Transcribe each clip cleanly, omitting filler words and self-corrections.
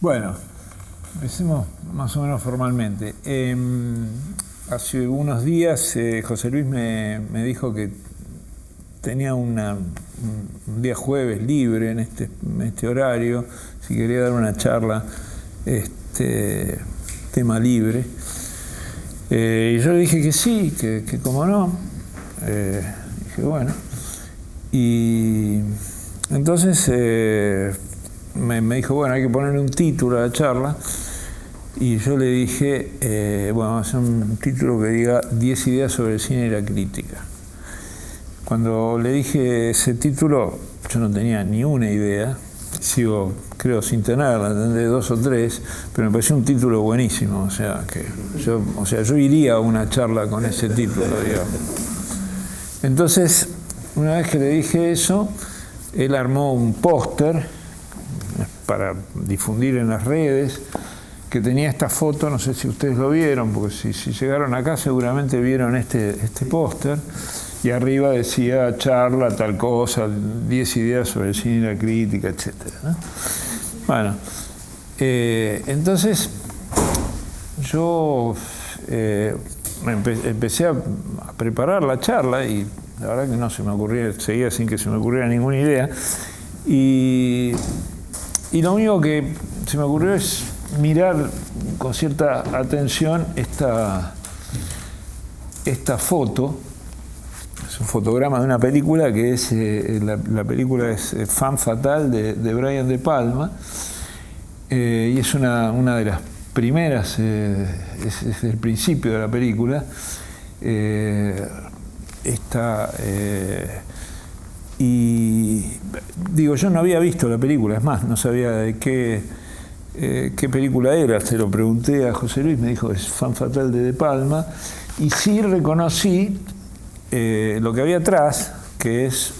Bueno, empecemos más o menos formalmente. Hace unos días José Luis me dijo que tenía un día jueves libre en este horario, si quería dar una charla, tema libre. Y yo le dije que sí, que cómo no. Dije, bueno. Y entonces me dijo, bueno, hay que ponerle un título a la charla. Y yo le dije, bueno, vamos a hacer un título que diga 10 ideas sobre el cine y la crítica. Cuando le dije ese título, yo no tenía ni una idea. Sigo, creo, sin tenerla, tendré 2 o 3, pero me pareció un título buenísimo. O sea, yo iría a una charla con ese título, digamos. Entonces, una vez que le dije eso, él armó un póster para difundir en las redes, que tenía esta foto, no sé si ustedes lo vieron, porque si llegaron acá seguramente vieron este póster, y arriba decía charla, tal cosa, 10 ideas sobre el cine y la crítica, etc. ¿no? Bueno, entonces yo empecé a preparar la charla y la verdad que no se me ocurría, seguía sin que se me ocurriera ninguna idea, y lo único que se me ocurrió es mirar con cierta atención esta foto. Es un fotograma de una película que es, la película es Femme Fatale de Brian De Palma, y es una de las primeras, es el principio de la película. Y digo, yo no había visto la película, es más, no sabía de qué película era. Se lo pregunté a José Luis, me dijo, es Femme Fatale de Palma, y sí reconocí lo que había atrás, que es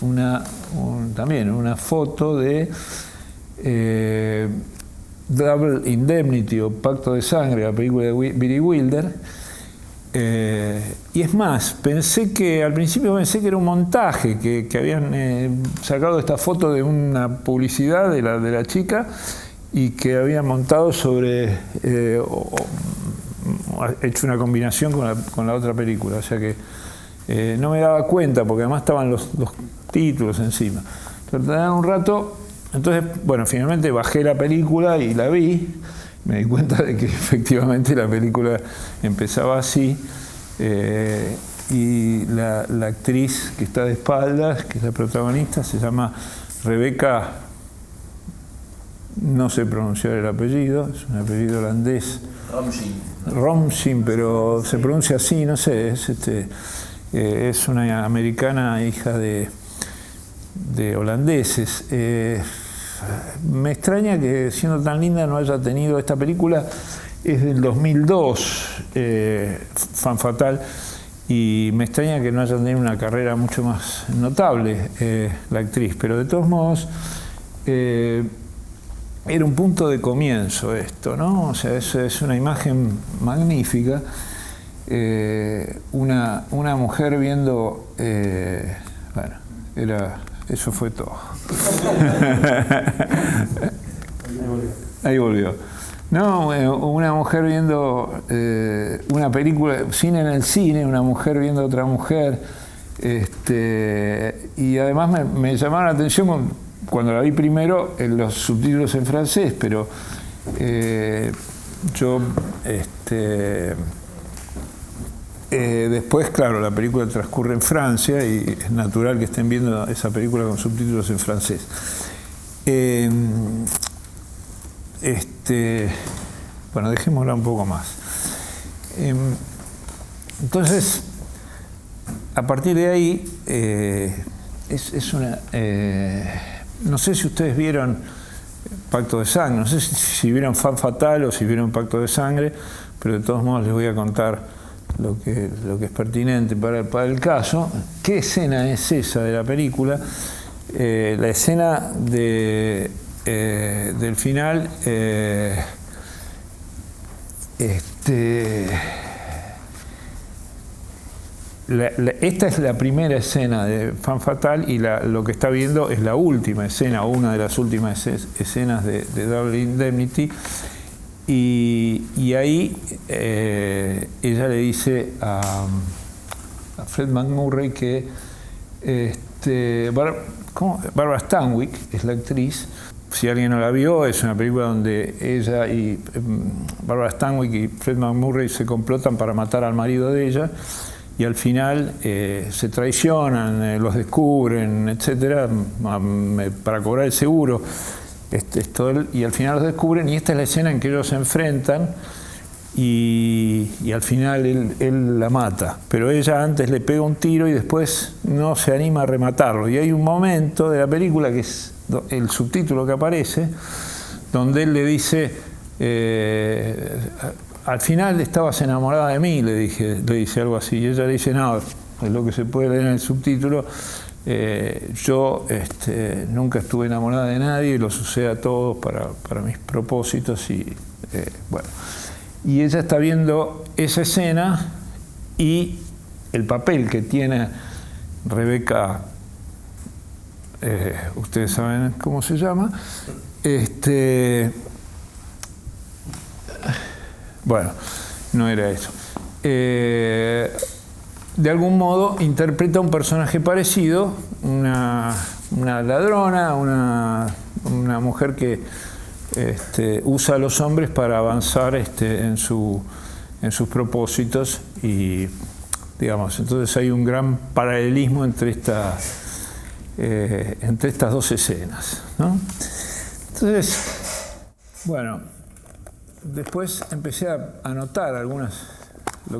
también una foto de Double Indemnity o Pacto de Sangre, la película de Billy Wilder. Y es más, al principio pensé que era un montaje, que habían sacado esta foto de una publicidad de la chica y que habían montado sobre, hecho una combinación con la otra película. O sea que no me daba cuenta, porque además estaban los títulos encima. Pero tardaba un rato, entonces, bueno, finalmente bajé la película y la vi. Me di cuenta de que efectivamente la película empezaba así, y la actriz que está de espaldas, que es la protagonista, se llama Rebecca, no sé pronunciar el apellido, es un apellido holandés. Romijn, pero se pronuncia así, no sé, es una americana hija de holandeses. Me extraña que, siendo tan linda, no haya tenido esta película. Es del 2002, Femme Fatale, y me extraña que no haya tenido una carrera mucho más notable la actriz, pero de todos modos era un punto de comienzo esto, ¿no? O sea, es una imagen magnífica, una mujer viendo, bueno, eso fue todo. Ahí volvió. No, una mujer viendo una película, cine en el cine, una mujer viendo a otra mujer, y además me llamaron la atención cuando la vi primero en los subtítulos en francés, pero yo después, claro, la película transcurre en Francia y es natural que estén viendo esa película con subtítulos en francés. Bueno, dejémosla un poco más. Entonces, a partir de ahí, es una... no sé si ustedes vieron Pacto de Sangre, no sé si vieron Femme Fatale o si vieron Pacto de Sangre, pero de todos modos les voy a contar lo que es pertinente para el caso. ¿Qué escena es esa de la película? La escena del final, esta es la primera escena de Femme Fatale y lo que está viendo es la última escena, o una de las últimas escenas de Double Indemnity. Y ahí ella le dice a Fred MacMurray que Barbara Stanwyck es la actriz. Si alguien no la vio, es una película donde ella y Barbara Stanwyck y Fred MacMurray se complotan para matar al marido de ella, y al final se traicionan, los descubren, etcétera, para cobrar el seguro. Y al final los descubren, y esta es la escena en que ellos se enfrentan y al final él la mata, pero ella antes le pega un tiro y después no se anima a rematarlo, y hay un momento de la película que es el subtítulo que aparece donde él le dice al final estabas enamorada de mí, le dice algo así, y ella le dice no, es lo que se puede leer en el subtítulo. Yo nunca estuve enamorada de nadie y los usé a todos para mis propósitos, y bueno, y ella está viendo esa escena y el papel que tiene Rebecca, ustedes saben cómo se llama, bueno, no era eso. De algún modo interpreta un personaje parecido, una ladrona, una mujer que usa a los hombres para avanzar en sus propósitos, y digamos, entonces hay un gran paralelismo entre estas dos escenas, ¿no? Entonces, bueno, después empecé a anotar lo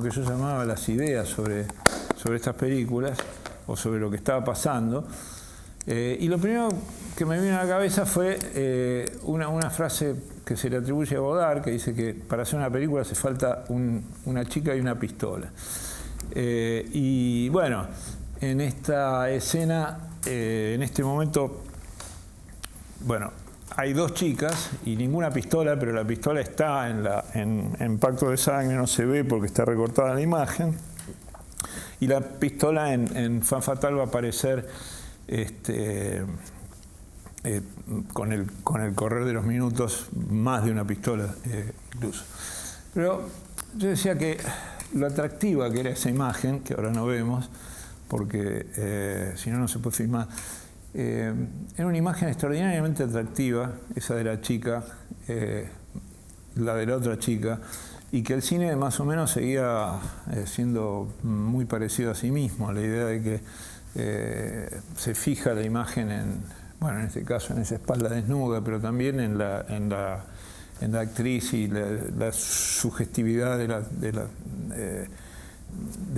que yo llamaba las ideas sobre estas películas, o sobre lo que estaba pasando, y lo primero que me vino a la cabeza fue una frase que se le atribuye a Godard, que dice que para hacer una película hace falta una chica y una pistola. Y bueno, en esta escena, en este momento, bueno, hay dos chicas y ninguna pistola, pero la pistola está en Pacto de Sangre, no se ve porque está recortada la imagen. Y la pistola en Femme Fatale va a aparecer con el correr de los minutos, más de una pistola incluso. Pero yo decía que lo atractiva que era esa imagen, que ahora no vemos, porque si no, no se puede filmar, era una imagen extraordinariamente atractiva, esa de la chica, la de la otra chica, y que el cine más o menos seguía siendo muy parecido a sí mismo, la idea de que se fija la imagen en este caso en esa espalda desnuda, pero también en la actriz y la sugestividad de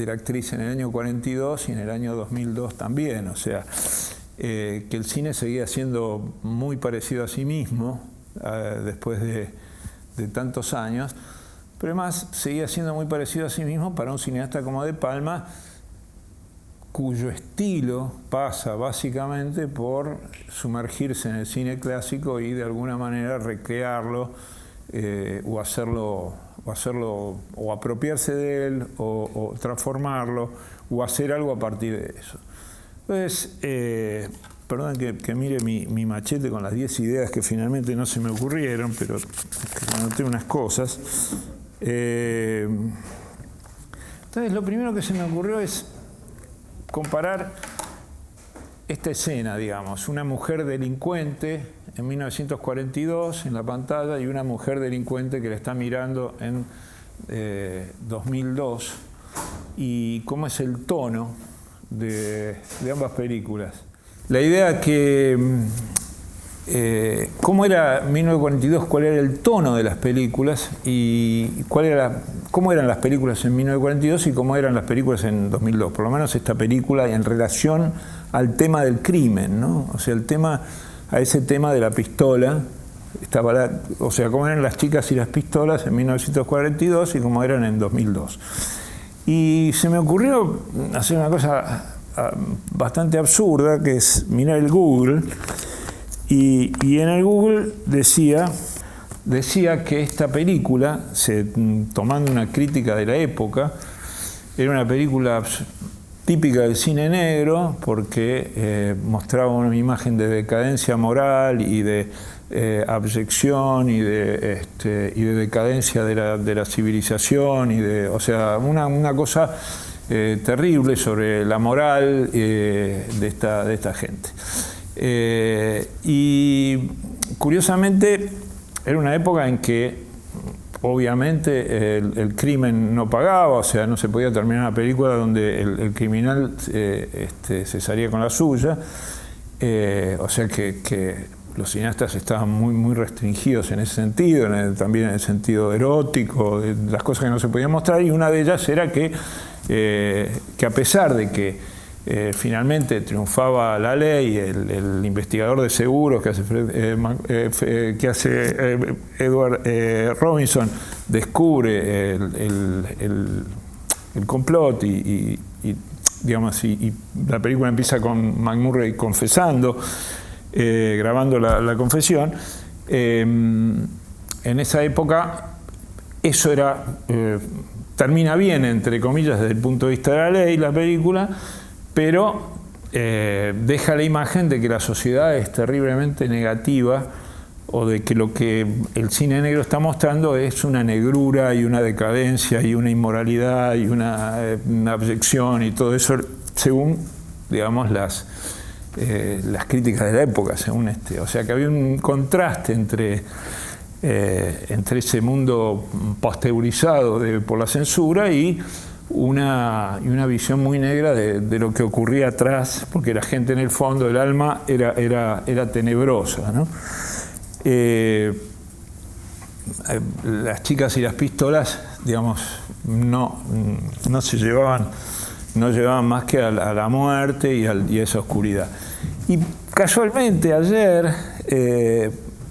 la actriz en el año 42 y en el año 2002 también, o sea, que el cine seguía siendo muy parecido a sí mismo después de tantos años, pero además seguía siendo muy parecido a sí mismo para un cineasta como De Palma, cuyo estilo pasa básicamente por sumergirse en el cine clásico y de alguna manera recrearlo, o apropiarse de él, o transformarlo, o hacer algo a partir de eso. Entonces, perdón que mire mi machete con las 10 ideas que finalmente no se me ocurrieron, pero anoté unas cosas. Entonces, lo primero que se me ocurrió es comparar esta escena, digamos, una mujer delincuente en 1942 en la pantalla y una mujer delincuente que la está mirando en 2002, y cómo es el tono de ambas películas. La idea que cómo era 1942, cuál era el tono de las películas y cómo eran las películas en 1942 y cómo eran las películas en 2002, por lo menos esta película en relación al tema del crimen, ¿no? O sea, a ese tema de la pistola, o sea, cómo eran las chicas y las pistolas en 1942 y cómo eran en 2002. Y se me ocurrió hacer una cosa bastante absurda, que es mirar el Google, y en el Google decía que esta película, tomando una crítica de la época, era una película típica del cine negro, porque mostraba una imagen de decadencia moral y de abyección y de decadencia de la civilización, o sea, una cosa terrible sobre la moral de esta gente. Y curiosamente era una época en que obviamente el crimen no pagaba, o sea, no se podía terminar una película donde el criminal se salía con la suya, o sea que los cineastas estaban muy restringidos en ese sentido, también en el sentido erótico, de las cosas que no se podían mostrar, y una de ellas era que a pesar de que finalmente triunfaba la ley, el investigador de seguros que hace Edward Robinson descubre el complot y digamos, y la película empieza con McMurray confesando, grabando la confesión. En esa época eso era termina bien, entre comillas, desde el punto de vista de la ley, la película, pero deja la imagen de que la sociedad es terriblemente negativa, o de que lo que el cine negro está mostrando es una negrura y una decadencia y una inmoralidad y una abyección y todo eso, según, digamos, las críticas de la época, según o sea que había un contraste entre ese mundo pasteurizado por la censura y una visión muy negra de lo que ocurría atrás, porque la gente en el fondo, el alma era tenebrosa, ¿no? Las chicas y las pistolas, digamos, no llevaban más que a la muerte y a esa oscuridad. Y casualmente ayer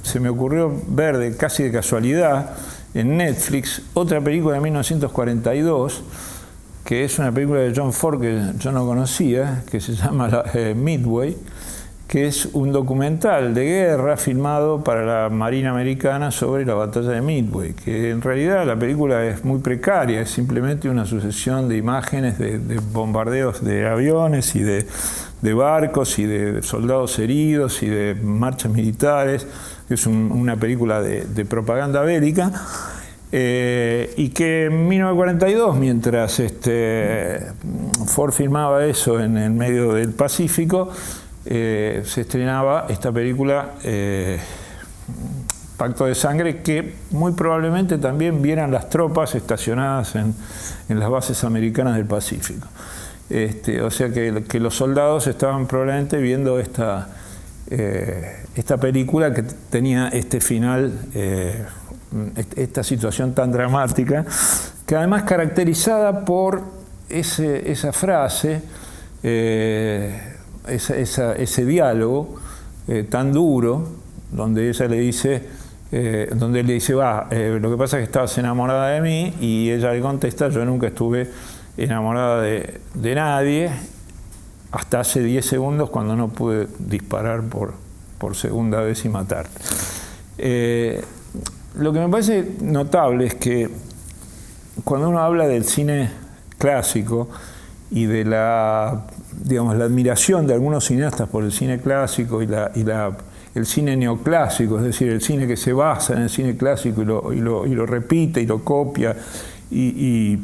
se me ocurrió ver casi de casualidad en Netflix otra película de 1942, que es una película de John Ford que yo no conocía, que se llama Midway, que es un documental de guerra filmado para la Marina Americana sobre la batalla de Midway, que en realidad la película es muy precaria, es simplemente una sucesión de imágenes de bombardeos de aviones y de barcos y de soldados heridos y de marchas militares. Es una película de propaganda bélica, y que en 1942, mientras Ford filmaba eso en el medio del Pacífico, se estrenaba esta película Pacto de Sangre, que muy probablemente también vieran las tropas estacionadas en las bases americanas del Pacífico. O sea que los soldados estaban probablemente viendo esta película que tenía este final, esta situación tan dramática, que además caracterizada por esa frase, ese diálogo tan duro, donde ella le dice, donde él le dice, lo que pasa es que estabas enamorada de mí, y ella le contesta, yo nunca estuve enamorada de nadie, hasta hace 10 segundos cuando no pude disparar por segunda vez y matarte. Lo que me parece notable es que cuando uno habla del cine clásico y de la admiración de algunos cineastas por el cine clásico y el cine neoclásico, es decir, el cine que se basa en el cine clásico y lo repite y lo copia y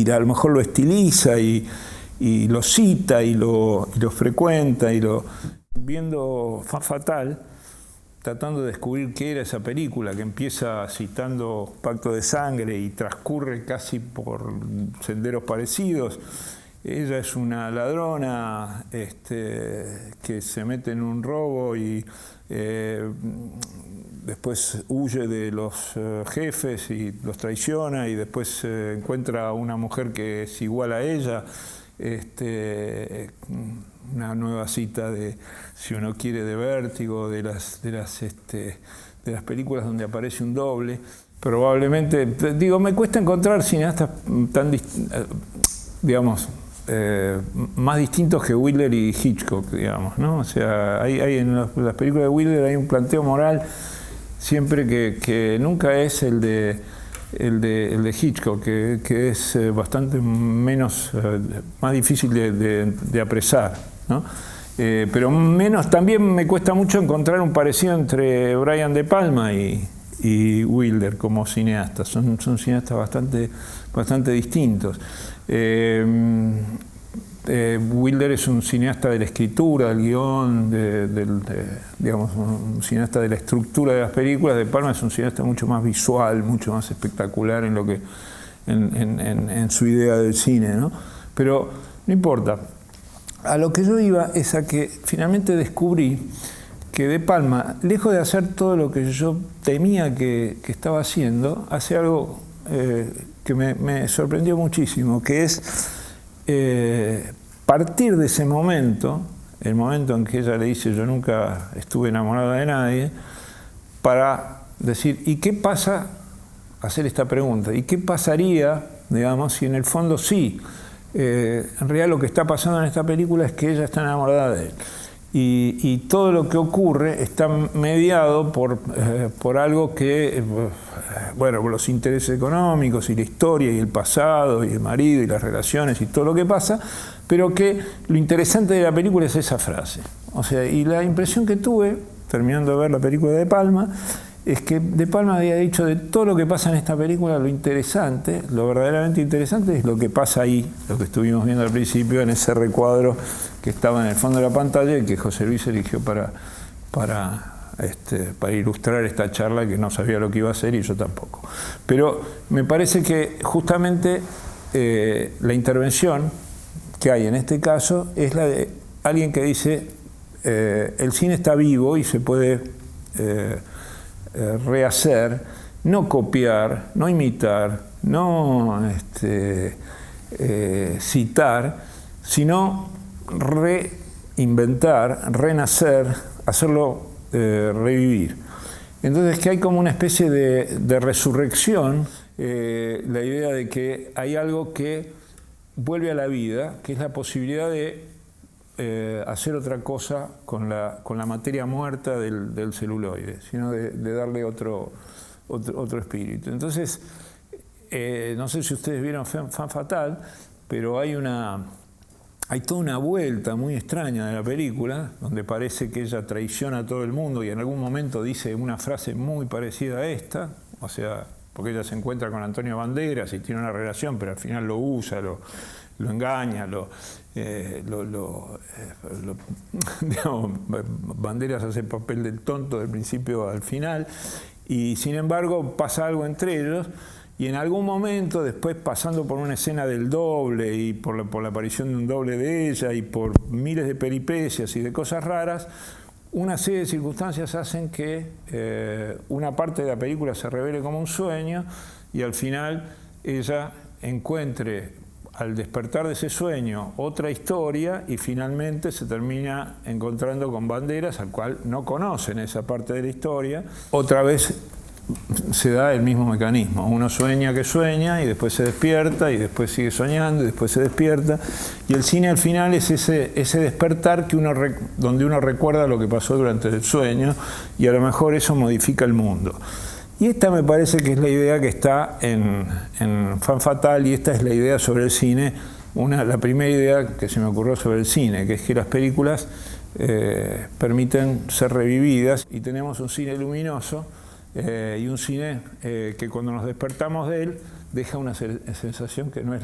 a lo mejor lo estiliza y lo cita y lo frecuenta viendo Femme Fatale, tratando de descubrir qué era esa película, que empieza citando Pacto de Sangre y transcurre casi por senderos parecidos. Ella es una ladrona que se mete en un robo y después huye de los jefes y los traiciona, y después encuentra a una mujer que es igual a ella. Una nueva cita de, si uno quiere, de Vértigo, de las películas donde aparece un doble. Probablemente, me cuesta encontrar cineastas tan más distintos que Wilder y Hitchcock, digamos, ¿no? O sea, hay en las películas de Wilder hay un planteo moral siempre que nunca es el de el de Hitchcock, que es bastante más difícil de apresar, ¿no? Pero también me cuesta mucho encontrar un parecido entre Brian De Palma y Wilder como cineastas. Son cineastas bastante distintos. Wilder es un cineasta de la escritura, del guión, digamos, un cineasta de la estructura de las películas. De Palma es un cineasta mucho más visual, mucho más espectacular en su idea del cine, ¿no? Pero no importa. A lo que yo iba es a que finalmente descubrí que De Palma, lejos de hacer todo lo que yo temía que estaba haciendo, hace algo que me sorprendió muchísimo, que es partir de ese momento, el momento en que ella le dice yo nunca estuve enamorada de nadie, para decir, ¿y qué pasa? Hacer esta pregunta, ¿y qué pasaría, digamos, si en el fondo sí? En realidad lo que está pasando en esta película es que ella está enamorada de él. Y todo lo que ocurre está mediado por algo que, bueno, por los intereses económicos y la historia y el pasado y el marido y las relaciones y todo lo que pasa, pero que lo interesante de la película es esa frase. O sea, y la impresión que tuve, terminando de ver la película de Palma, es que De Palma había dicho de todo lo que pasa en esta película, lo interesante, lo verdaderamente interesante es lo que pasa ahí, lo que estuvimos viendo al principio en ese recuadro que estaba en el fondo de la pantalla y que José Luis eligió para ilustrar esta charla, que no sabía lo que iba a hacer y yo tampoco. Pero me parece que justamente la intervención que hay en este caso es la de alguien que dice el cine está vivo y se puede rehacer, no copiar, no imitar, no citar, sino reinventar, renacer, hacerlo revivir. Entonces que hay como una especie de resurrección, la idea de que hay algo que vuelve a la vida, que es la posibilidad de hacer otra cosa con la materia muerta del celuloide, sino de darle otro espíritu. Entonces, no sé si ustedes vieron Femme Fatale, pero hay toda una vuelta muy extraña de la película, donde parece que ella traiciona a todo el mundo y en algún momento dice una frase muy parecida a esta, o sea, porque ella se encuentra con Antonio Banderas y tiene una relación, pero al final lo usa, lo engaña, digamos, Banderas hace el papel del tonto del principio al final, y sin embargo pasa algo entre ellos, y en algún momento, después pasando por una escena del doble y por la aparición de un doble de ella y por miles de peripecias y de cosas raras, una serie de circunstancias hacen que una parte de la película se revele como un sueño y al final ella encuentre, al despertar de ese sueño, otra historia y finalmente se termina encontrando con Banderas, al cual no conocen esa parte de la historia. Otra vez se da el mismo mecanismo. Uno sueña que sueña y después se despierta y después sigue soñando y después se despierta. Y el cine al final es ese despertar donde uno recuerda lo que pasó durante el sueño y a lo mejor eso modifica el mundo. Y esta me parece que es la idea que está en Femme Fatale y esta es la idea sobre el cine, la primera idea que se me ocurrió sobre el cine, que es que las películas permiten ser revividas y tenemos un cine luminoso y un cine que cuando nos despertamos de él deja una sensación que no es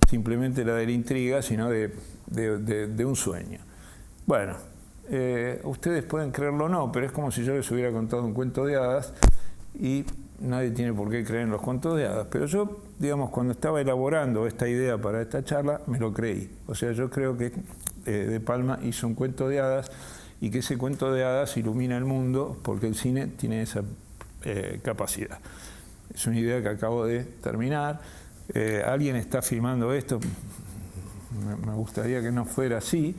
simplemente la de la intriga, sino de un sueño. Bueno, ustedes pueden creerlo o no, pero es como si yo les hubiera contado un cuento de hadas y nadie tiene por qué creer en los cuentos de hadas, pero yo, digamos, cuando estaba elaborando esta idea para esta charla, me lo creí. O sea, yo creo que De Palma hizo un cuento de hadas y que ese cuento de hadas ilumina el mundo porque el cine tiene esa capacidad. Es una idea que acabo de terminar. Alguien está filmando esto. Me gustaría que no fuera así,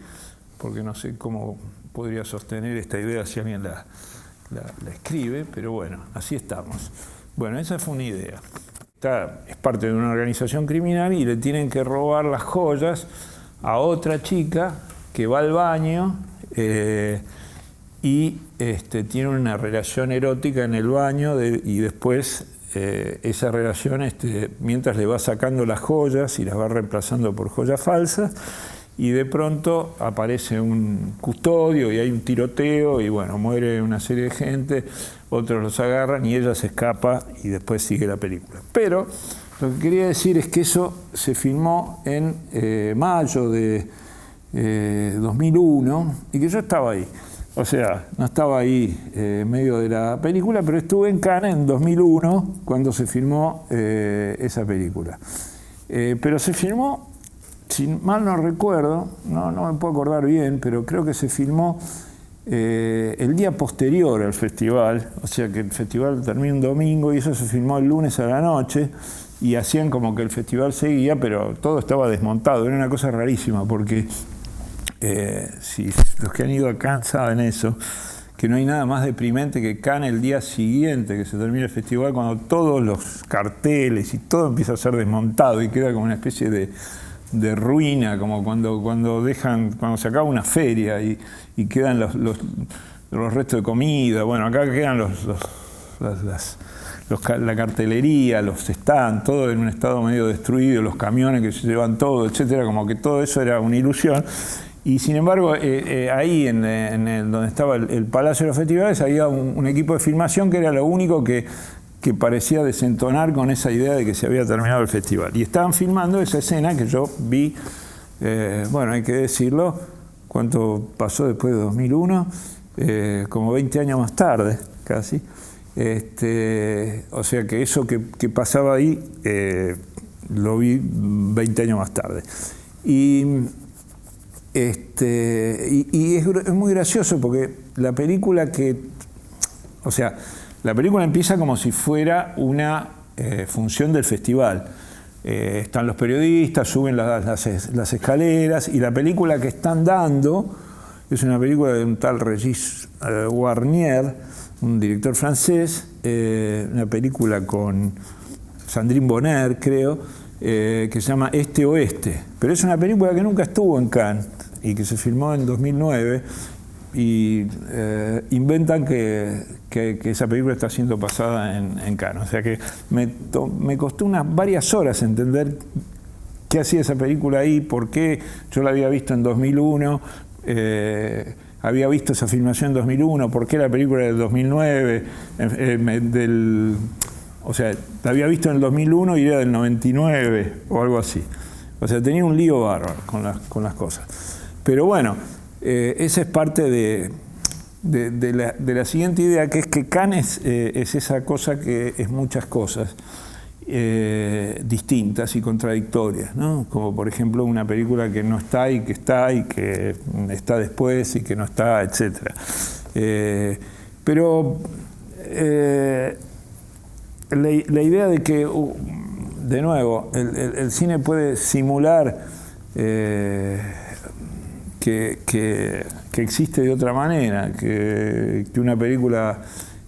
porque no sé cómo podría sostener esta idea si alguien la escribe, pero bueno, así estamos. Bueno, esa fue una idea. Es parte de una organización criminal y le tienen que robar las joyas a otra chica que va al baño y tiene una relación erótica en el baño y después esa relación mientras le va sacando las joyas y las va reemplazando por joyas falsas, y de pronto aparece un custodio y hay un tiroteo y bueno, muere una serie de gente, otros los agarran y ella se escapa y después sigue la película. Pero lo que quería decir es que eso se filmó en mayo de 2001 y que yo estaba ahí. O sea, no estaba ahí en medio de la película, pero estuve en Cannes en 2001 cuando se filmó esa película. Pero se filmó, si mal no recuerdo, no me puedo acordar bien, pero creo que se filmó el día posterior al festival, o sea que el festival terminó un domingo y eso se filmó el lunes a la noche y hacían como que el festival seguía, pero todo estaba desmontado. Era una cosa rarísima porque si los que han ido a Cannes saben eso, que no hay nada más deprimente que Cannes el día siguiente que se termina el festival, cuando todos los carteles y todo empieza a ser desmontado y queda como una especie de ruina, como cuando se acaba una feria y quedan los restos de comida. Bueno, acá quedan la cartelería, los stands, todo en un estado medio destruido, los camiones que se llevan todo, etcétera, como que todo eso era una ilusión. Y sin embargo, ahí donde estaba el Palacio de los Festivales había un equipo de filmación que era lo único que parecía desentonar con esa idea de que se había terminado el festival. Y estaban filmando esa escena que yo vi, bueno, hay que decirlo, ¿cuánto pasó después de 2001? Como 20 años más tarde, casi. O sea que eso que pasaba ahí lo vi 20 años más tarde. Y es muy gracioso porque la película la película empieza como si fuera una función del festival. Están los periodistas, suben las escaleras y la película que están dando es una película de un tal Régis Warnier, un director francés, una película con Sandrine Bonner, creo, que se llama Este Oeste. Pero es una película que nunca estuvo en Cannes y que se filmó en 2009 y inventan que esa película está siendo pasada en Cannes. O sea que me costó varias horas entender qué hacía esa película ahí, por qué yo la había visto en 2001, había visto esa filmación en 2001, por qué la película del 2009, o sea, la había visto en el 2001 y era del 99 o algo así. O sea, tenía un lío bárbaro con las cosas. Pero bueno, esa es parte de la siguiente idea, que es que Cannes es esa cosa que es muchas cosas distintas y contradictorias, ¿no? Como por ejemplo una película que no está y que está después y que no está, etc. Pero la idea de que, de nuevo, el cine puede simular que existe de otra manera, que una película...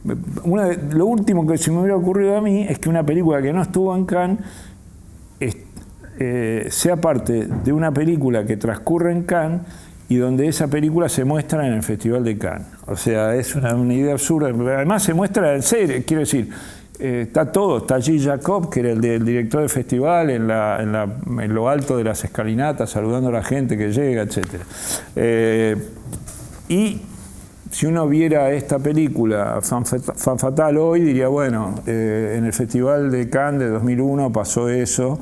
lo último que se me hubiera ocurrido a mí es que una película que no estuvo en Cannes sea parte de una película que transcurre en Cannes y donde esa película se muestra en el Festival de Cannes. O sea, es una idea absurda. Además se muestra en serio, quiero decir, está Gilles Jacob, que era el director del festival, en lo alto de las escalinatas, saludando a la gente que llega, etc. Y si uno viera esta película, Femme Fatale, hoy, diría, bueno, en el Festival de Cannes de 2001 pasó eso,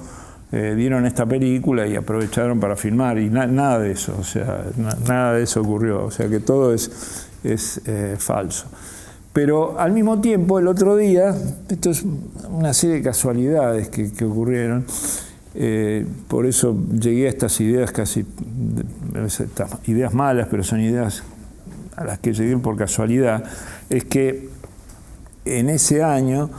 dieron esta película y aprovecharon para filmar, y nada de eso, o sea, nada de eso ocurrió, o sea que todo es falso. Pero al mismo tiempo, el otro día, esto es una serie de casualidades que ocurrieron, por eso llegué a estas ideas casi, estas ideas malas, pero son ideas a las que llegué por casualidad, es que en ese año,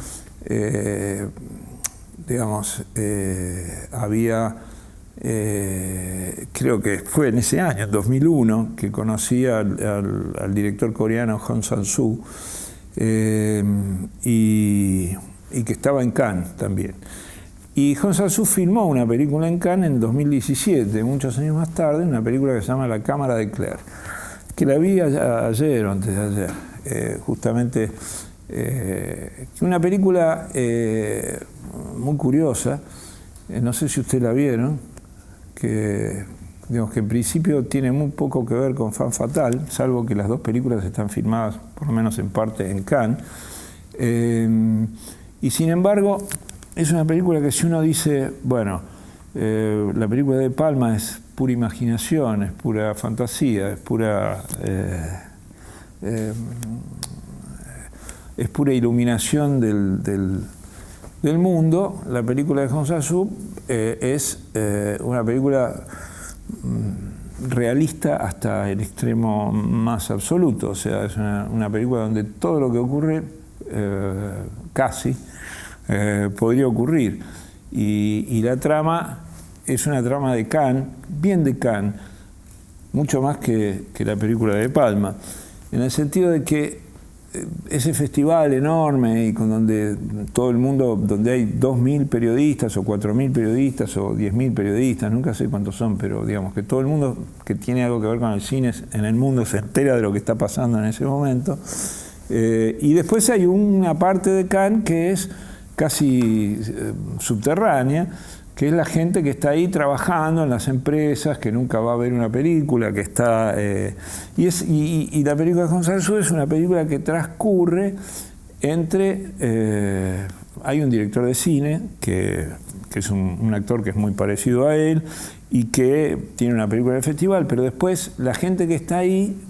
había, creo que fue en ese año, en 2001, que conocí al director coreano Hong Sang-soo, y que estaba en Cannes también. Y Hong Sang-soo filmó una película en Cannes en 2017, muchos años más tarde, una película que se llama La Cámara de Claire, que la vi ayer o antes de ayer, justamente Una película muy curiosa, no sé si ustedes la vieron, que digamos que en principio tiene muy poco que ver con Femme Fatale, salvo que las dos películas están filmadas, por lo menos en parte, en Cannes. Y sin embargo, es una película que si uno dice, bueno, la película de Palma es pura imaginación, es pura fantasía, es pura iluminación del mundo, la película de Hong Sang-soo es una película realista hasta el extremo más absoluto, o sea, es una película donde todo lo que ocurre casi podría ocurrir, y la trama es una trama de Cannes, bien de Cannes, mucho más que la película de Palma, en el sentido de que ese festival enorme y con donde todo el mundo, donde hay 2.000 periodistas o 4.000 periodistas o 10.000 periodistas, nunca sé cuántos son, pero digamos que todo el mundo que tiene algo que ver con el cine en el mundo se entera de lo que está pasando en ese momento. Y después hay una parte de Cannes que es casi subterránea, que es la gente que está ahí trabajando en las empresas, que nunca va a ver una película, que está... y la película de Hong Sang-soo es una película que transcurre entre... hay un director de cine, que es un actor que es muy parecido a él, y que tiene una película de festival, pero después la gente que está ahí,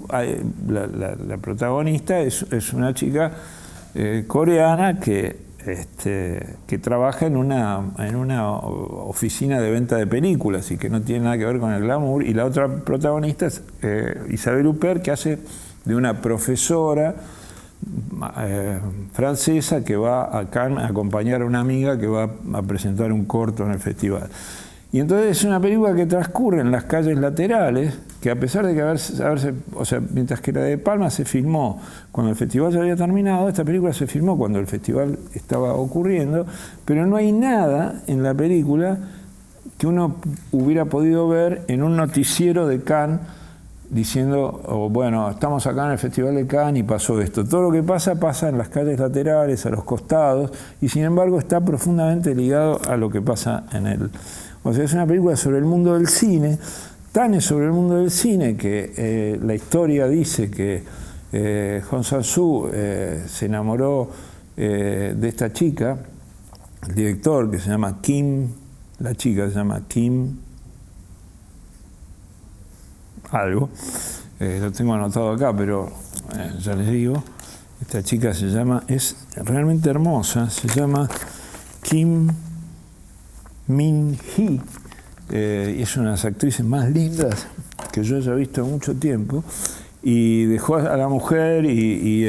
la protagonista es una chica coreana que trabaja en una oficina de venta de películas y que no tiene nada que ver con el glamour, y la otra protagonista es Isabelle Huppert, que hace de una profesora francesa que va a Cannes a acompañar a una amiga que va a presentar un corto en el festival. Y entonces es una película que transcurre en las calles laterales, que a pesar de que o sea, mientras que la de Palma se filmó cuando el festival ya había terminado, esta película se filmó cuando el festival estaba ocurriendo, pero no hay nada en la película que uno hubiera podido ver en un noticiero de Cannes diciendo, bueno, estamos acá en el Festival de Cannes y pasó esto. Todo lo que pasa en las calles laterales, a los costados, y sin embargo está profundamente ligado a lo que pasa en el... O sea, es una película sobre el mundo del cine, tan es sobre el mundo del cine que la historia dice que Hong Sang-soo se enamoró de esta chica, el director, que se llama Kim, la chica se llama Kim algo, lo tengo anotado acá, pero ya les digo, esta chica es realmente hermosa, se llama Kim Min-hee, y es una de las actrices más lindas que yo haya visto en mucho tiempo, y dejó a la mujer y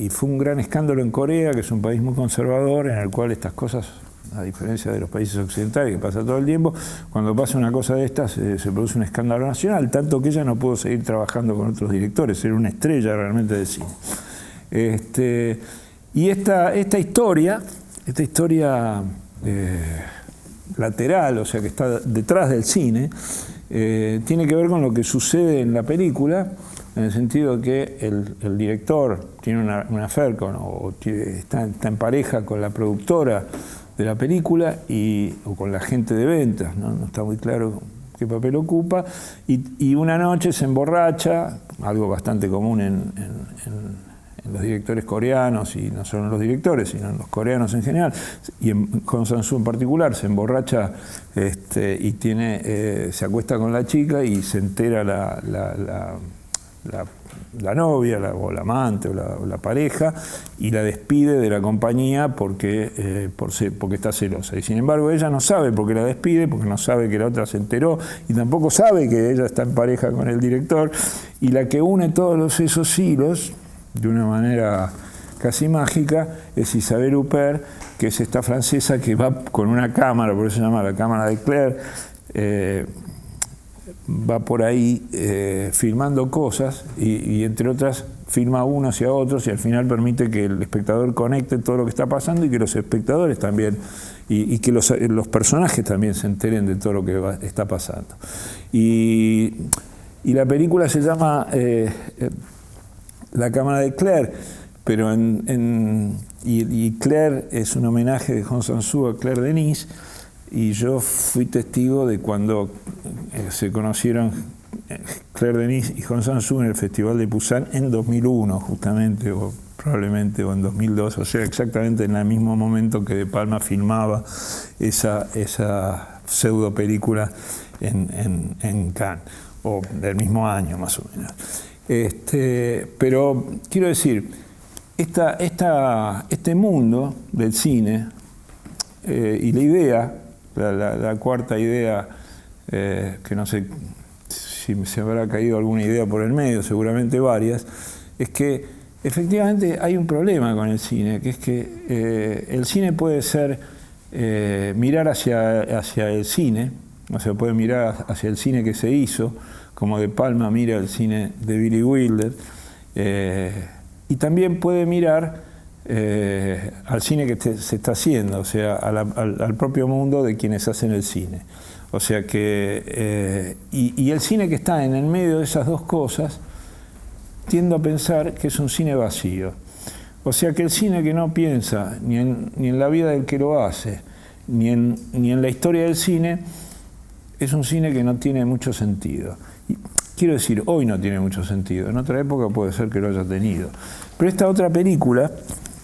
fue un gran escándalo en Corea, que es un país muy conservador, en el cual estas cosas, a diferencia de los países occidentales, que pasa todo el tiempo, cuando pasa una cosa de estas se produce un escándalo nacional, tanto que ella no pudo seguir trabajando con otros directores, era una estrella realmente de cine. Y esta historia lateral, o sea, que está detrás del cine, tiene que ver con lo que sucede en la película, en el sentido que el director tiene una affair está en pareja con la productora de la película o con la gente de ventas, no está muy claro qué papel ocupa, y una noche se emborracha, algo bastante común en los directores coreanos, y no solo en los directores, sino en los coreanos en general, y en Hong Sang-soo en particular, se emborracha y se acuesta con la chica y se entera la novia o la amante o la pareja, y la despide de la compañía porque está celosa. Y sin embargo ella no sabe por qué la despide, porque no sabe que la otra se enteró, y tampoco sabe que ella está en pareja con el director, y la que une todos esos hilos de una manera casi mágica es Isabelle Huppert, que es esta francesa que va con una cámara, por eso se llama la cámara de Claire, va por ahí filmando cosas y entre otras filma a unos y a otros, y al final permite que el espectador conecte todo lo que está pasando, y que los espectadores también, y que los personajes también se enteren de todo lo que está pasando. Y la película se llama La cámara de Claire pero y Claire es un homenaje de Hong Sang-soo a Claire Denis, y yo fui testigo de cuando se conocieron Claire Denis y Hong Sang-soo en el Festival de Busan en 2001 justamente, o probablemente o en 2002, o sea, exactamente en el mismo momento que De Palma filmaba esa pseudo película en Cannes, o del mismo año más o menos. Pero quiero decir, este mundo del cine y la idea, la cuarta idea, que no sé si se habrá caído alguna idea por el medio, seguramente varias, es que efectivamente hay un problema con el cine, que es que el cine puede ser mirar hacia el cine, o sea, puede mirar hacia el cine que se hizo, como De Palma mira el cine de Billy Wilder, y también puede mirar al cine que se está haciendo, o sea, al propio mundo de quienes hacen el cine. O sea que, y el cine que está en el medio de esas dos cosas, tiendo a pensar que es un cine vacío. O sea que el cine que no piensa ni en la vida del que lo hace, ni en la historia del cine, es un cine que no tiene mucho sentido. Y quiero decir, hoy no tiene mucho sentido, en otra época puede ser que lo haya tenido. Pero esta otra película,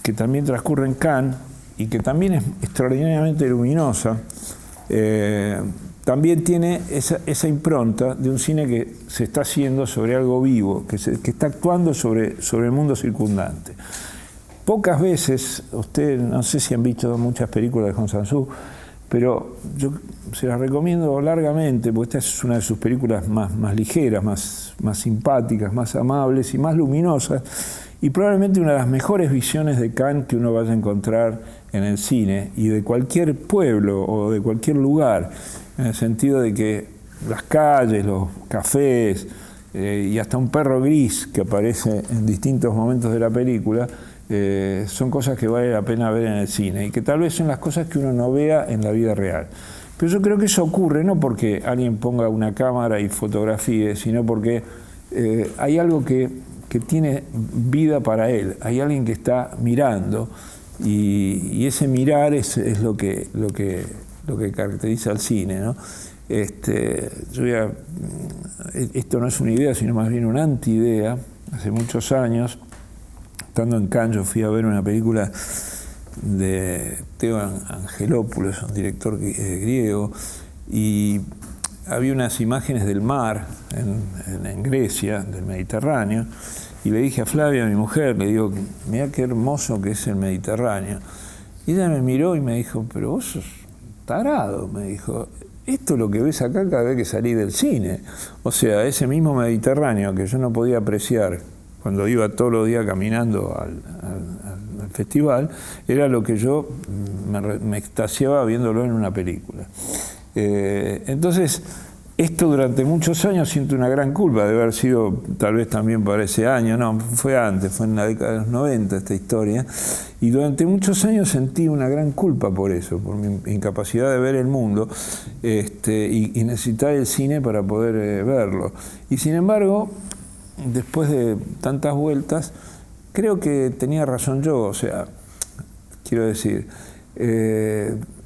que también transcurre en Cannes y que también es extraordinariamente luminosa, también tiene esa impronta de un cine que se está haciendo sobre algo vivo, que está actuando sobre el mundo circundante. Pocas veces, ustedes no sé si han visto muchas películas de Hong Sang-soo, pero yo se las recomiendo largamente, porque esta es una de sus películas más ligeras, más simpáticas, más amables y más luminosas, y probablemente una de las mejores visiones de Cannes que uno vaya a encontrar en el cine, y de cualquier pueblo o de cualquier lugar, en el sentido de que las calles, los cafés y hasta un perro gris que aparece en distintos momentos de la película, son cosas que vale la pena ver en el cine y que tal vez son las cosas que uno no vea en la vida real. Pero yo creo que eso ocurre no porque alguien ponga una cámara y fotografíe, sino porque hay algo que tiene vida para él, hay alguien que está mirando, y ese mirar es lo que caracteriza al cine, ¿no? Esto no es una idea, sino más bien una anti-idea. Hace muchos años, estando en Cannes, yo fui a ver una película de Theo Angelopoulos, un director griego, y había unas imágenes del mar en Grecia, del Mediterráneo, y le dije a Flavia, mi mujer, le digo, mirá qué hermoso que es el Mediterráneo. Y ella me miró y me dijo, pero vos sos tarado, me dijo, esto es lo que ves acá cada vez que salís del cine. O sea, ese mismo Mediterráneo que yo no podía apreciar cuando iba todos los días caminando al festival, era lo que yo me extasiaba viéndolo en una película. Entonces, esto durante muchos años siento una gran culpa de haber sido, tal vez también para ese año, no, fue antes, fue en la década de los 90 esta historia, y durante muchos años sentí una gran culpa por eso, por mi incapacidad de ver el mundo y necesitar el cine para poder verlo. Y sin embargo, después de tantas vueltas, creo que tenía razón yo, o sea, quiero decir,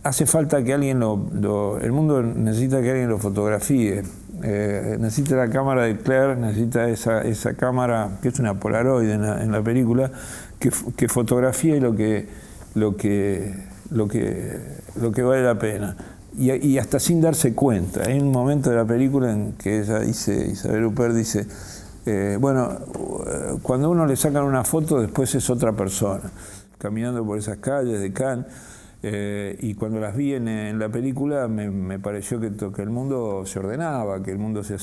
hace falta que alguien el mundo necesita que alguien lo fotografíe, necesita la cámara de Claire, necesita esa cámara, que es una Polaroid en la película, que fotografíe lo que vale la pena. Y hasta sin darse cuenta. Hay un momento de la película en que ella dice, Isabelle Huppert dice, bueno, cuando uno le sacan una foto, después es otra persona, caminando por esas calles de Cannes, y cuando las vi en la película me pareció que el mundo se ordenaba, que el mundo se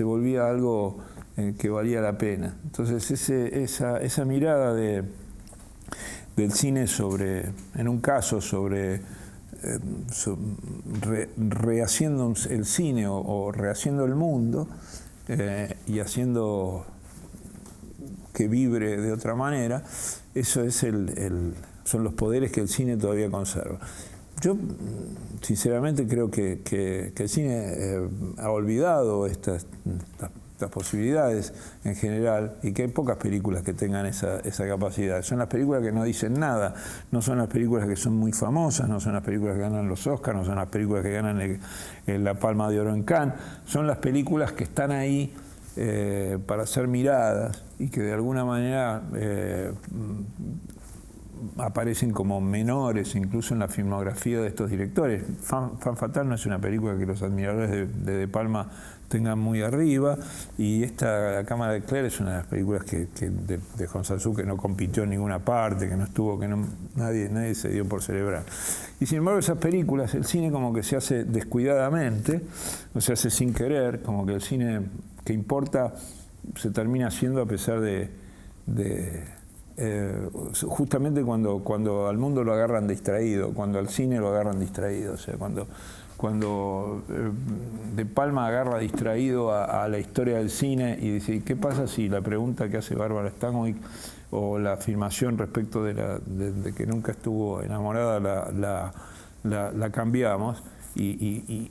volvía algo que valía la pena. Entonces esa mirada del cine en un caso rehaciendo el cine o rehaciendo el mundo y haciendo que vibre de otra manera, eso es son los poderes que el cine todavía conserva. Yo sinceramente creo que el cine ha olvidado estas nuestras posibilidades en general, y que hay pocas películas que tengan esa capacidad. Son las películas que no dicen nada, no son las películas que son muy famosas, no son las películas que ganan los Oscars, no son las películas que ganan la Palma de Oro en Cannes, son las películas que están ahí para ser miradas y que de alguna manera aparecen como menores incluso en la filmografía de estos directores. Femme Fatale no es una película que los admiradores de De Palma tengan muy arriba, y La Cámara de Claire es una de las películas de Hong Sang-soo que no compitió en ninguna parte, que no estuvo, nadie se dio por celebrar. Y sin embargo esas películas, el cine como que se hace descuidadamente, o se hace sin querer, como que el cine que importa se termina haciendo a pesar justamente cuando al mundo lo agarran distraído, cuando al cine lo agarran distraído, o sea, cuando De Palma agarra distraído a la historia del cine y dice, ¿qué pasa si la pregunta que hace Bárbara Stanwyck o la afirmación respecto de que nunca estuvo enamorada la cambiamos y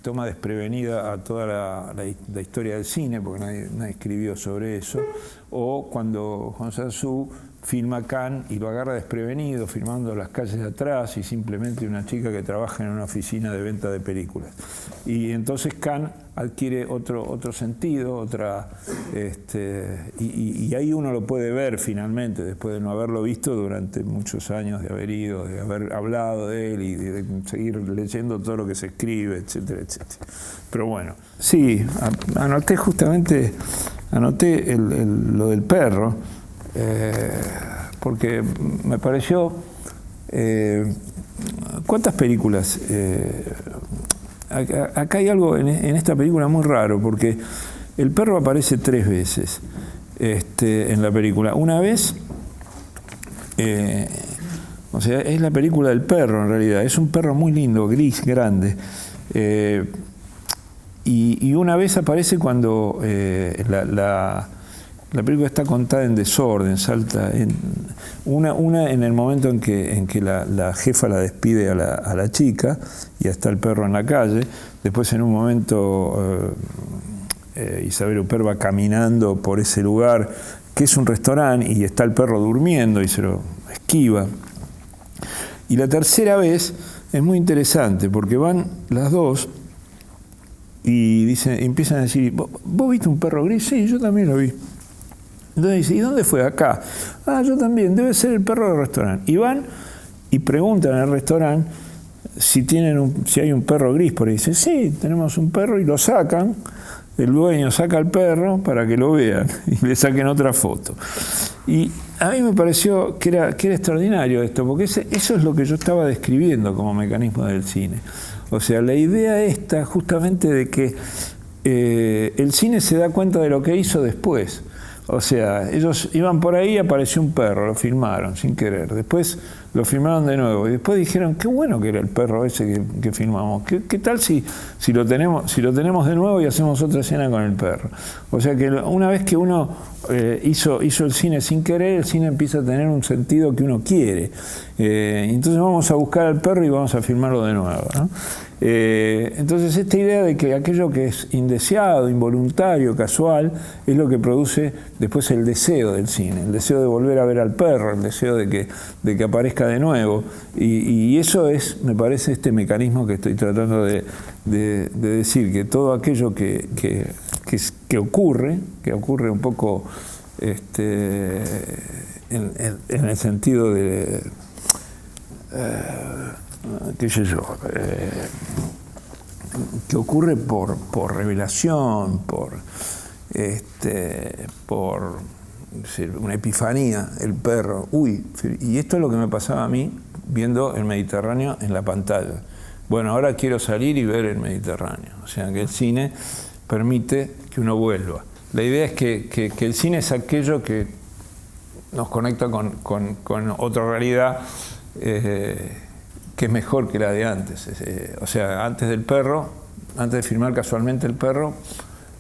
toma desprevenida a toda la historia del cine, porque nadie escribió sobre eso, o cuando Hong Sang-soo filma Cannes y lo agarra desprevenido, filmando las calles de atrás y simplemente una chica que trabaja en una oficina de venta de películas. Y entonces Cannes adquiere otro sentido, y ahí uno lo puede ver finalmente, después de no haberlo visto durante muchos años, de haber ido, de haber hablado de él y de seguir leyendo todo lo que se escribe, etcétera, etcétera. Pero bueno, sí, anoté lo del perro, porque me pareció, ¿cuántas películas? Acá hay algo en esta película muy raro, porque el perro aparece 3 veces en la película. Una vez, o sea, es la película del perro en realidad, es un perro muy lindo, gris, grande. Y una vez aparece cuando la película está contada en desorden, salta una en el momento en que la jefa la despide a la chica y está el perro en la calle. Después en un momento Isabel Huppert va caminando por ese lugar que es un restaurante y está el perro durmiendo y se lo esquiva. Y la tercera vez es muy interesante porque van las dos y empiezan a decir, ¿vos viste un perro gris? Sí, yo también lo vi. Entonces dice, ¿y dónde fue? Acá. Ah, yo también, debe ser el perro del restaurante. Y van y preguntan al restaurante si hay un perro gris por ahí. Dice, sí, tenemos un perro, y lo sacan. El dueño saca al perro para que lo vean y le saquen otra foto. Y a mí me pareció que era extraordinario esto, porque eso es lo que yo estaba describiendo como mecanismo del cine. O sea, la idea esta justamente de que el cine se da cuenta de lo que hizo después. O sea, ellos iban por ahí y apareció un perro, lo filmaron sin querer. Después lo filmaron de nuevo y después dijeron, qué bueno que era el perro ese que filmamos. ¿Qué tal si lo tenemos de nuevo y hacemos otra escena con el perro? O sea que una vez que uno hizo el cine sin querer, el cine empieza a tener un sentido que uno quiere. Entonces vamos a buscar al perro y vamos a filmarlo de nuevo, ¿no? Entonces esta idea de que aquello que es indeseado, involuntario, casual, es lo que produce después el deseo del cine, el deseo de volver a ver al perro, el deseo de que aparezca de nuevo, y eso es, me parece, este mecanismo que estoy tratando de decir, que todo aquello que ocurre un poco en el sentido de qué sé yo, que ocurre por revelación, por decir, una epifanía, el perro. Y esto es lo que me pasaba a mí viendo el Mediterráneo en la pantalla. Bueno, ahora quiero salir y ver el Mediterráneo. O sea, que el cine permite que uno vuelva. La idea es que el cine es aquello que nos conecta con otra realidad que es mejor que la de antes. O sea, antes de filmar casualmente el perro,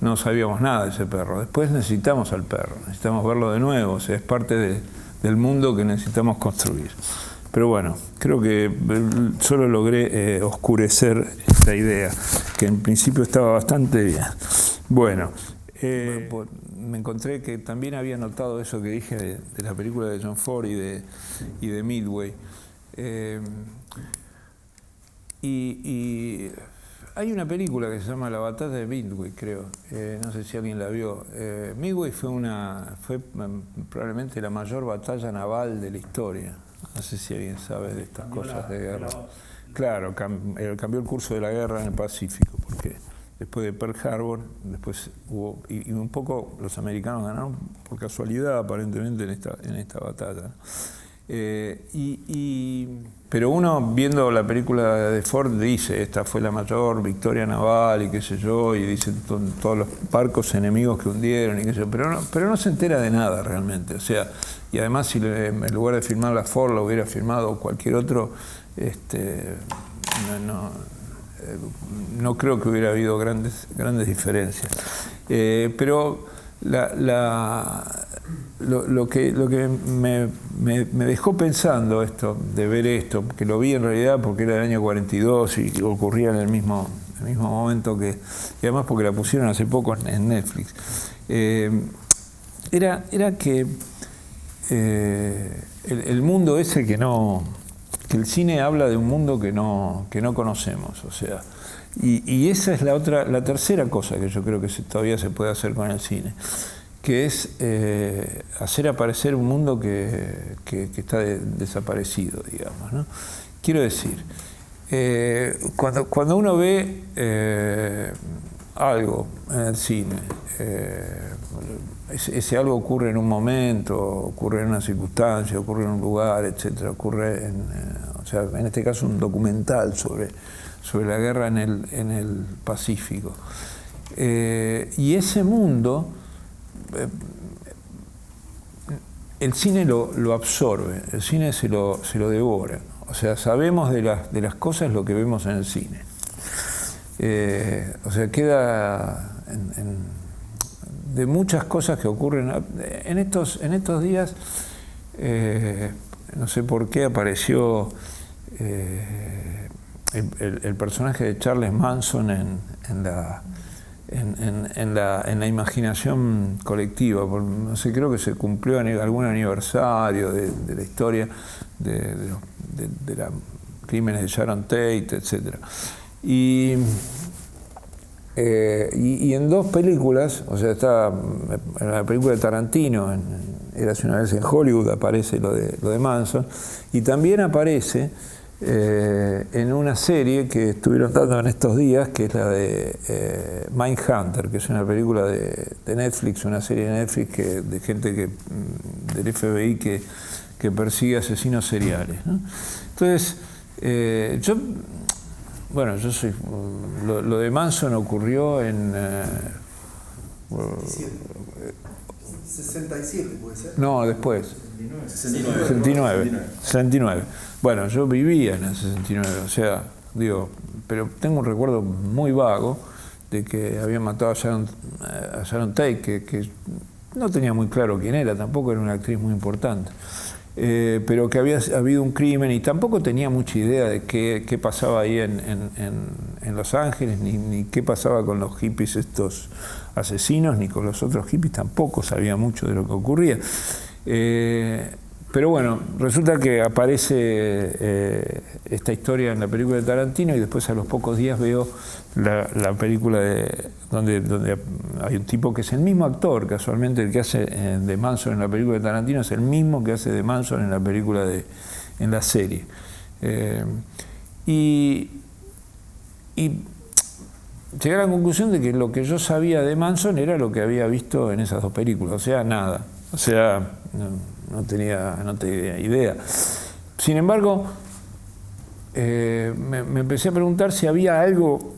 no sabíamos nada de ese perro. Después necesitamos al perro, necesitamos verlo de nuevo. O sea, es parte del mundo que necesitamos construir. Pero bueno, creo que solo logré oscurecer esta idea, que en principio estaba bastante bien. Bueno, me encontré que también había notado eso que dije de la película de John Ford y de Midway. Y hay una película que se llama La batalla de Midway, creo. No sé si alguien la vio. Midway fue probablemente la mayor batalla naval de la historia. No sé si alguien sabe de estas cosas de guerra. Claro, cambió el curso de la guerra en el Pacífico, porque después de Pearl Harbor, después hubo, y un poco los americanos ganaron por casualidad aparentemente en esta batalla. Pero uno viendo la película de Ford dice, esta fue la mayor victoria naval y qué sé yo, y dice todos los barcos enemigos que hundieron y qué sé yo, pero no se entera de nada realmente. O sea, y además si en lugar de filmar la Ford lo hubiera filmado cualquier otro, no creo que hubiera habido grandes diferencias. Pero lo que me dejó pensando esto, de ver esto, que lo vi en realidad porque era del año 42 y ocurría en el mismo momento y además porque la pusieron hace poco en Netflix, era que el mundo ese que el cine habla de un mundo que no conocemos, o sea, y esa es la tercera cosa que yo creo que todavía se puede hacer con el cine, que es hacer aparecer un mundo que está desaparecido, digamos, ¿no? Quiero decir, cuando uno ve algo en el cine, ese algo ocurre en un momento, ocurre en una circunstancia, ocurre en un lugar, etcétera, ocurre o sea, en este caso un documental sobre la guerra en el Pacífico. Y ese mundo, el cine lo absorbe, el cine se lo devora. O sea, sabemos de las cosas lo que vemos en el cine. O sea, queda de muchas cosas que ocurren. En estos días, no sé por qué apareció el personaje de Charles Manson en la imaginación colectiva. No sé, creo que se cumplió algún aniversario de la historia de los crímenes de Sharon Tate, etc. Y en dos películas, o sea, está en la película de Tarantino, Érase una vez en Hollywood, aparece lo de Manson, y también aparece en una serie que estuvieron dando en estos días, que es la de Mindhunter, que es una película de Netflix, una serie de Netflix de gente del FBI que persigue asesinos seriales, ¿no? Entonces, yo soy... Lo de Manson ocurrió en... 67, ¿puede ser? No, después. 69. Bueno, yo vivía en el 69, o sea, digo, pero tengo un recuerdo muy vago de que habían matado a Sharon Tate, que no tenía muy claro quién era, tampoco era una actriz muy importante. Pero que había habido un crimen y tampoco tenía mucha idea de qué pasaba ahí en Los Ángeles, ni qué pasaba con los hippies estos asesinos, ni con los otros hippies, tampoco sabía mucho de lo que ocurría. Pero bueno, resulta que aparece esta historia en la película de Tarantino y después a los pocos días veo la película donde hay un tipo que es el mismo actor, casualmente el que hace de Manson en la película de Tarantino es el mismo que hace de Manson en la película en la serie. Y llegué a la conclusión de que lo que yo sabía de Manson era lo que había visto en esas dos películas, o sea, nada. O sea, no tenía idea. Sin embargo, me empecé a preguntar si había algo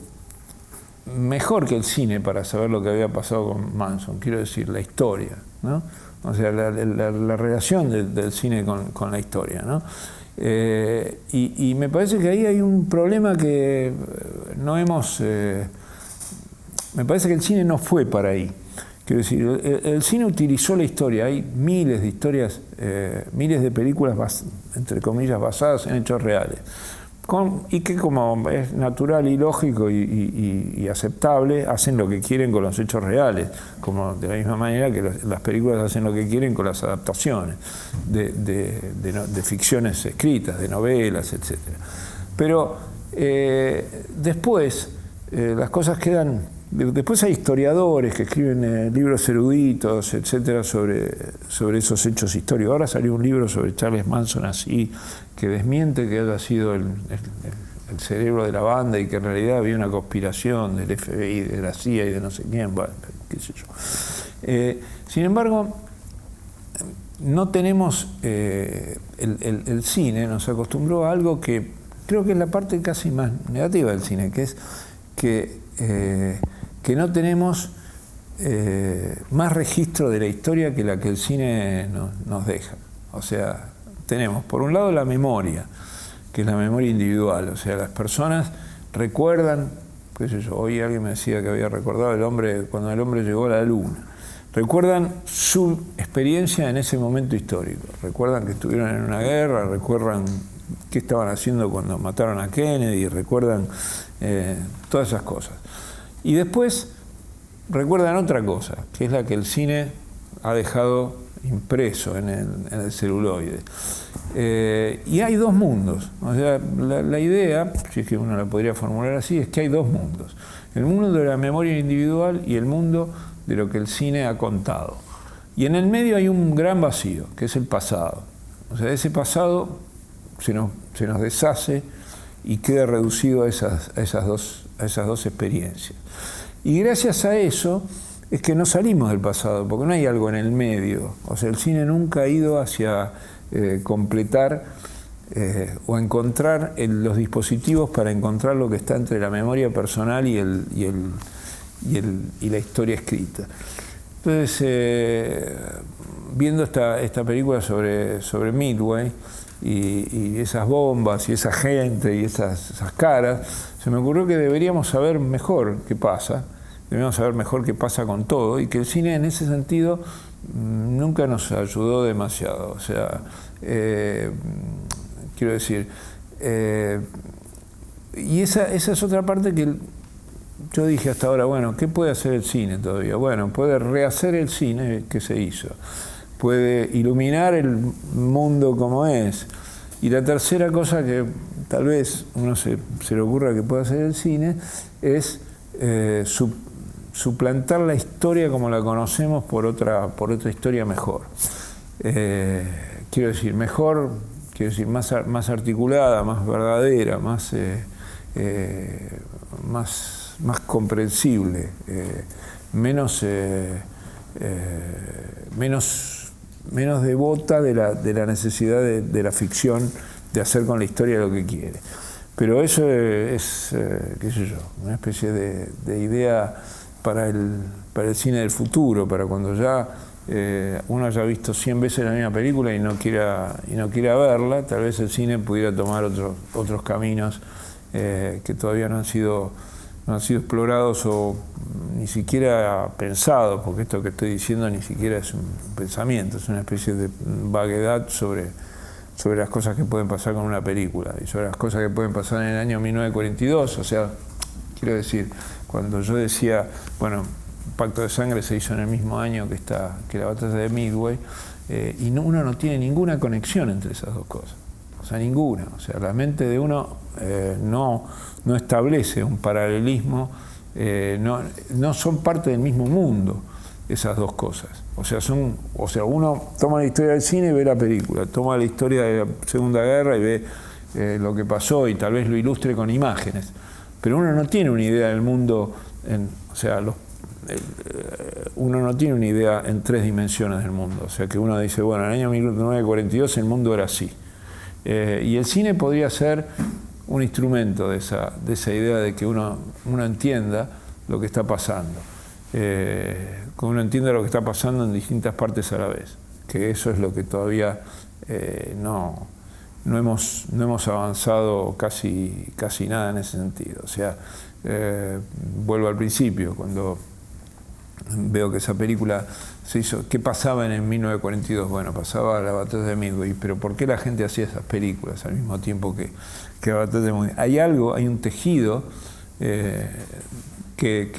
mejor que el cine para saber lo que había pasado con Manson. Quiero decir, la historia, ¿no? O sea, la relación del cine con la historia, ¿no? Y me parece que ahí hay un problema que no hemos... me parece que el cine no fue para ahí. Quiero decir, el cine utilizó la historia, hay miles de historias, miles de películas, entre comillas, basadas en hechos reales. y que como es natural y lógico y aceptable, hacen lo que quieren con los hechos reales, como de la misma manera que las películas hacen lo que quieren con las adaptaciones de ficciones escritas, de novelas, etc. Pero después las cosas quedan... Después hay historiadores que escriben libros eruditos, etcétera, sobre esos hechos históricos. Ahora salió un libro sobre Charles Manson así, que desmiente que haya sido el cerebro de la banda y que en realidad había una conspiración del FBI, de la CIA y de no sé quién, bueno, qué sé yo. Sin embargo, no tenemos... el cine nos acostumbró a algo que creo que es la parte casi más negativa del cine, que es que no tenemos más registro de la historia que la que el cine nos deja. O sea, tenemos por un lado la memoria, que es la memoria individual, o sea, las personas recuerdan, qué sé yo, hoy alguien me decía que había recordado cuando el hombre llegó a la luna. Recuerdan su experiencia en ese momento histórico, recuerdan que estuvieron en una guerra, recuerdan qué estaban haciendo cuando mataron a Kennedy, recuerdan todas esas cosas. Y después recuerdan otra cosa, que es la que el cine ha dejado impreso en el celuloide. Y hay dos mundos. O sea, la idea, si es que uno la podría formular así, es que hay dos mundos. El mundo de la memoria individual y el mundo de lo que el cine ha contado. Y en el medio hay un gran vacío, que es el pasado. O sea, ese pasado se nos deshace y queda reducido a esas dos experiencias. Y gracias a eso es que no salimos del pasado, porque no hay algo en el medio. O sea, el cine nunca ha ido hacia completar o encontrar los dispositivos para encontrar lo que está entre la memoria personal y la historia escrita. Entonces, viendo esta película sobre Midway, y esas bombas y esa gente y esas caras, se me ocurrió que deberíamos saber mejor qué pasa, deberíamos saber mejor qué pasa con todo, y que el cine en ese sentido nunca nos ayudó demasiado. O sea, quiero decir, y esa es otra parte que yo dije hasta ahora, bueno, ¿qué puede hacer el cine todavía? Bueno, puede rehacer el cine que se hizo, puede iluminar el mundo como es. Y la tercera cosa que tal vez uno se le ocurra que puede hacer el cine es suplantar la historia como la conocemos por otra historia mejor. Quiero decir, mejor, más articulada, más verdadera, más comprensible, menos devota de la necesidad de la ficción de hacer con la historia lo que quiere. Pero eso es, qué sé yo, una especie de idea para el cine del futuro, para cuando ya uno haya visto 100 veces la misma película y no quiera verla, tal vez el cine pudiera tomar otros caminos que todavía no han sido explorados o ni siquiera pensados, porque esto que estoy diciendo ni siquiera es un pensamiento, es una especie de vaguedad sobre las cosas que pueden pasar con una película y sobre las cosas que pueden pasar en el año 1942. O sea, quiero decir, cuando yo decía, bueno, Pacto de Sangre se hizo en el mismo año que la batalla de Midway, y uno no tiene ninguna conexión entre esas dos cosas. O sea, ninguna. O sea, la mente de uno no establece un paralelismo, no son parte del mismo mundo esas dos cosas. O sea, uno toma la historia del cine y ve la película, toma la historia de la Segunda Guerra y ve lo que pasó y tal vez lo ilustre con imágenes. Pero uno no tiene una idea del mundo, uno no tiene una idea en 3 dimensiones del mundo. O sea, que uno dice, bueno, en el año 1942 el mundo era así. Y el cine podría ser un instrumento de esa idea de que uno entienda lo que está pasando, que uno entienda lo que está pasando en distintas partes a la vez, que eso es lo que todavía no hemos avanzado casi nada en ese sentido. O sea, vuelvo al principio, cuando veo que esa película se hizo. ¿Qué pasaba en 1942? Bueno, pasaba la batalla de Midway, pero ¿por qué la gente hacía esas películas al mismo tiempo que la batalla de Midway? Hay un tejido que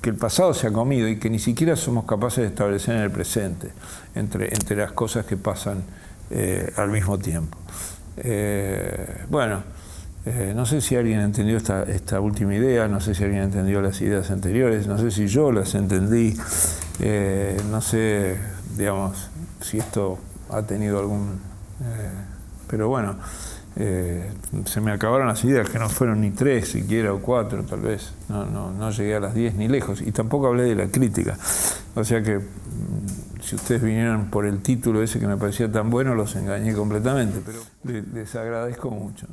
el pasado se ha comido y que ni siquiera somos capaces de establecer en el presente, entre las cosas que pasan al mismo tiempo. No sé si alguien entendió esta última idea, no sé si alguien entendió las ideas anteriores, no sé si yo las entendí, no sé, digamos, si esto ha tenido algún... pero bueno, se me acabaron las ideas, que no fueron ni 3 siquiera o 4 tal vez, no llegué a las 10 ni lejos, y tampoco hablé de la crítica, o sea que si ustedes vinieran por el título ese que me parecía tan bueno, los engañé completamente, pero les agradezco mucho.